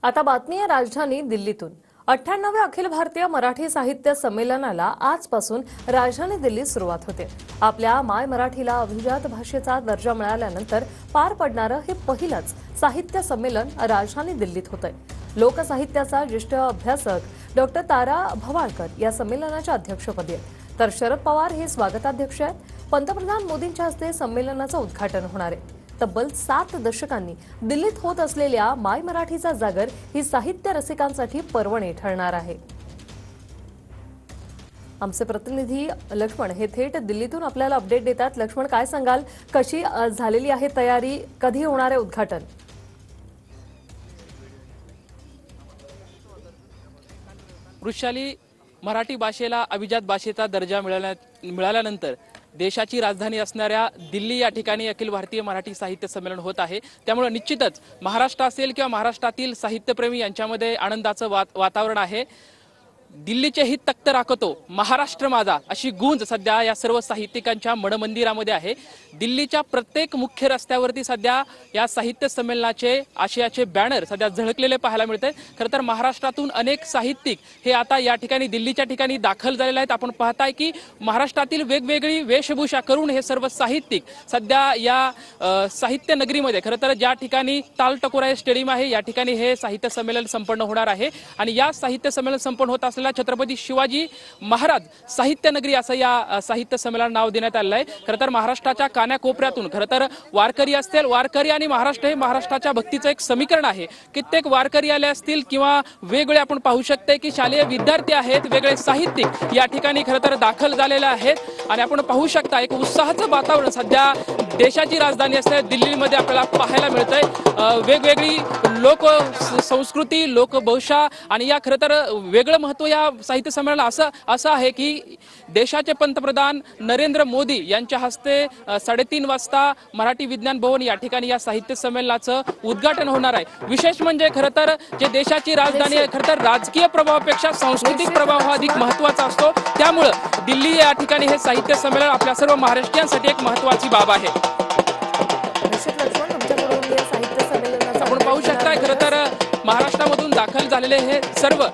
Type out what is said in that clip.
आता बातमी आहे राजधानी दिल्लीतून। 98व्या अखिल भारतीय मराठी साहित्य संमेलनाला आजपासून राजधानी दिल्लीत सुरुवात होते। आपल्या माय मराठीला अभिजात भाषेचा दर्जा मिळाल्यानंतर पार पडणारं हे पहिलंच साहित्य संमेलन राजधानी दिल्लीत होतंय। लोकसाहित्याचा ज्येष्ठ अभ्यासक डॉक्टर तारा भवाळकर या संमेलनाच्या अध्यक्षपदी आहेत, तर शरद पवार हे स्वागताध्यक्ष आहेत। पंतप्रधान मोदींच्या हस्ते संमेलनाचं उद्घाटन होणार आहे। तब्बल 7 दशकांनी दिल्लीत होत असलेल्या माय मराठीचा जागर ही साहित्य रसिकांसाठी पर्वणी ठरणार आहे। आमचे प्रतिनिधी लक्ष्मण हे थेट दिल्लीतून आपल्याला अपडेट देतात। लक्ष्मण, काय सांगाल, कशी झालेली आहे तयारी, कधी होणार आहे उद्घाटन? वृषाली, मराठी भाषेला अभिजात भाषेचा दर्जा मिळाल्यानंतर देशाची राजधानी असणाऱ्या दिल्ली या ठिकाणी अखिल भारतीय मराठी साहित्य संमेलन होत आहे। त्यामुळे निश्चितच महाराष्ट्र असेल किंवा महाराष्ट्रातील साहित्यप्रेमी यांच्यामध्ये आनंदाचं वातावरण आहे। दिल्लीचे हित तख्त राखतो महाराष्ट्र माझा अशी गूंज सध्या या सर्व साहित्यिकांच्या मनमंदिरामध्ये आहे। दिल्लीच्या प्रत्येक मुख्य रस्त्यावरती सध्या या साहित्य संमेलनाचे आशयाचे बॅनर सध्या झळकलेले पाहायला मिळते। खरं तर महाराष्ट्रातून अनेक साहित्यिक हे आता या ठिकाणी दिल्लीच्या ठिकाणी दाखल झालेले आहेत। आपण पाहताय की महाराष्ट्रातील वेगवेगळी वेशभूषा करून हे सर्व साहित्यिक सध्या या साहित्य नगरीमध्ये, खरं तर ज्या ठिकाणी तालटकोरा स्टेडियम आहे या ठिकाणी हे साहित्य संमेलन संपन्न होणार आहे। आणि या साहित्य संमेलन संपन्न होत असलेल्या छत्रपती शिवाजी महाराज साहित्य नगरी असं या साहित्य संमेलन नाव देण्यात आलं आहे। खरं तर महाराष्ट्राच्या कानाकोपऱ्यातून खरं तर वारकरी असतील, वारकरी आणि महाराष्ट्र हे महाराष्ट्राच्या भक्तीचं एक समीकरण आहे। कित्येक वारकरी आले असतील किंवा वेगवेगळे आपण पाहू शकते की शालेय विद्यार्थी आहेत, वेगळे साहित्यिक या ठिकाणी खरं तर दाखल झालेले आहेत। आणि आपण पाहू शकता एक उत्साहाचं वातावरण सध्या देशाची राजधानी असलेल्या दिल्लीमध्ये आपल्याला पाहायला मिळतंय। वेगवेगळी लोक संस्कृती, लोकभाषा आणि या खरं तर वेगळं महत्व या साहित्य संमेलनाला असं आहे की देशाचे पंतप्रधान नरेंद्र मोदी यांच्या हस्ते 3:30 वाजता मराठी विज्ञान भवन या ठिकाणी या साहित्य संमेलनाचं उद्घाटन होणार आहे। विशेष म्हणजे खरं तर जे देशाची राजधानी आहे, खरं तर राजकीय प्रभावापेक्षा सांस्कृतिक प्रभाव हा अधिक महत्त्वाचा असतो। त्यामुळे दिल्ली या ठिकाणी हे साहित्य संमेलन आपल्या सर्व महाराष्ट्रीयांसाठी एक महत्त्वाची बाब आहे। आपण पाहू शकताय खरं तर महाराष्ट्रामधून दाखल झालेले हे सर्व